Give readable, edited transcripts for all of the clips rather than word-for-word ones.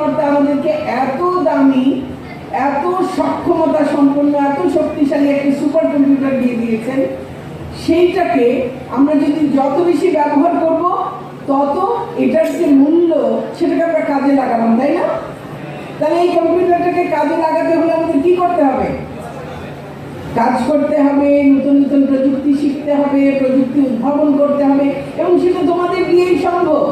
সৃষ্টিকর্তা আমাদেরকে এত দামি, এত সক্ষমতা সম্পন্ন, এত শক্তিশালী একটা সুপার কম্পিউটার দিয়ে দিয়েছেন, সেইটাকে আমরা যদি যত বেশি ব্যবহার করব তত এটার যে মূল্য সেটাকে আমরা কাজে লাগালাম, তাই না? তাহলে এই কম্পিউটারটাকে কাজে লাগাতে হলে আমাদের কি করতে হবে? কাজ করতে হবে, নতুন নতুন প্রযুক্তি শিখতে হবে, প্রযুক্তি উদ্ভাবন করতে হবে, এবং সেটা তোমাদের দিয়েই সম্ভব।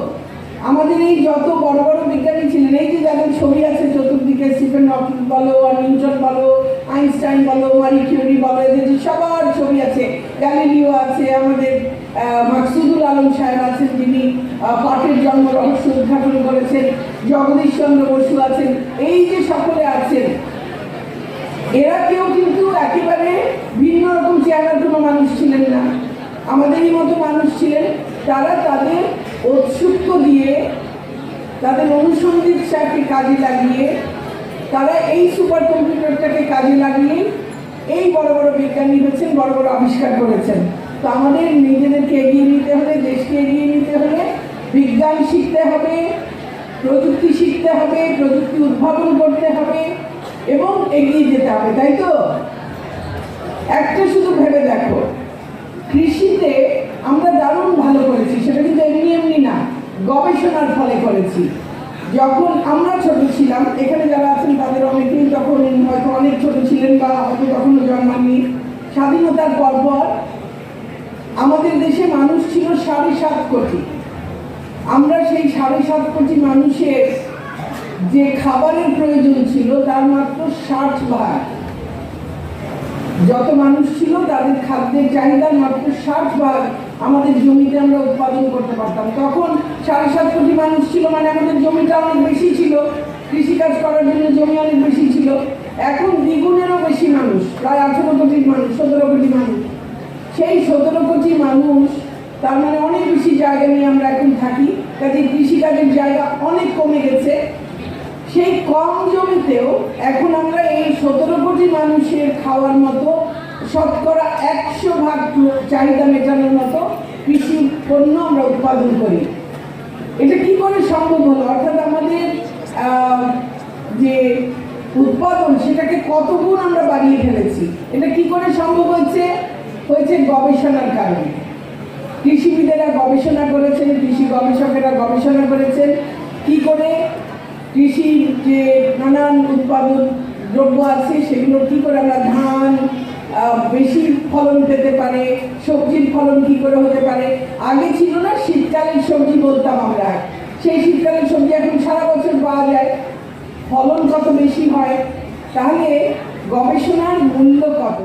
আমাদের এই যত বড় বড় বিজ্ঞানী ছিলেন, এই যে যাদের ছবি আছে চতুর্দিকে, স্টিফেন হকিং বলো, নিউটন বলো, আইনস্টাইন বলো, মারি কিউরি বলো, এদের যে সবার ছবি আছে, গ্যালিলিও আছে, আমাদের মাকসুদুল আলম সাহেব আছেন যিনি পাটের জন্ম রহস্য উদ্ঘাটন করেছেন, জগদীশ চন্দ্র বসু আছেন, এই যে সকলে আছেন, এরা কেউ কিন্তু একেবারে ভিন্ন রকম চেহারার কোনো মানুষ ছিলেন না, আমাদেরই মতো মানুষ ছিলেন। তারা তাদের ঔৎসুক্য দিয়ে, তাদের অনুসন্ধিৎসাকে কাজে লাগিয়ে, তারা এই সুপার কম্পিউটারটাকে কাজে লাগিয়ে এই বড় বড় বিজ্ঞানী হয়েছেন, বড় বড় আবিষ্কার করেছেন। তো আমাদের নিজেদেরকে এগিয়ে নিতে হলে, দেশকে এগিয়ে নিতে হলে বিজ্ঞান শিখতে হবে, প্রযুক্তি শিখতে হবে, প্রযুক্তি উদ্ভাবন করতে হবে এবং এগিয়ে যেতে হবে, তাই তো? একটা শুধু ভেবে দেখো, কৃষিতে আমরা দারুণ ভালো করেছি, সেটা কিন্তু এমনি এমনি না, গবেষণার ফলে করেছি। যখন আমরা ছোট ছিলাম, এখানে যারা আছেন তাদের অনেকেই তখন হয়তো অনেক ছোট ছিলেন বা হয়তো তখনও জন্মাননি। স্বাধীনতার পর আমাদের দেশে মানুষ ছিল 7.5 কোটি। আমরা সেই 7.5 কোটি মানুষের যে খাবারের প্রয়োজন ছিল তার মাত্র 60 ভাগ। যত মানুষ ছিল তাদের খাদ্যের চাহিদার মাত্র 60 ভাগ আমাদের জমিতে আমরা উৎপাদন করতে পারতাম। তখন 7.5 কোটি মানুষ ছিল, মানে আমাদের জমিটা অনেক বেশি ছিল, কৃষিকাজ করার জন্য জমি অনেক বেশি ছিল। এখন দ্বিগুণেরও বেশি মানুষ, প্রায় 18 কোটির মানুষ, 17 কোটি মানুষ। সেই 17 কোটি মানুষ, তার মানে অনেক বেশি জায়গা নিয়ে আমরা এখন থাকি, কাজে কৃষিকাজের জায়গা অনেক কমে গেছে। সেই কম জমিতেও এখন আমরা এই 17 কোটি মানুষের খাওয়ার মতো শতকরা 100 ভাগ চাহিদা মেটানোর মতো কৃষি পণ্য আমরা উৎপাদন করি। এটা কি করে সম্ভব হলো? অর্থাৎ আমাদের যে উৎপাদন সেটাকে কত গুণ আমরা বাড়িয়ে ফেলেছি। এটা কি করে সম্ভব হয়েছে? গবেষণার কারণে। কৃষিবিদেরা গবেষণা করেছেন, কৃষি গবেষকেরা গবেষণা করেছেন কি করে কৃষির যে নানান উৎপাদন দ্রব্য আছে সেগুলো কী করে আমরা ধান বেশি ফলন পেতে পারে, সবজির ফলন কী করে হতে পারে। আগে ছিল না শীতকালের সবজি বলতাম আমরা, সেই শীতকালের সবজি এখন সারা বছর পাওয়া যায়, ফলন কত বেশি হয়। তাহলে গবেষণার মূল্য কত?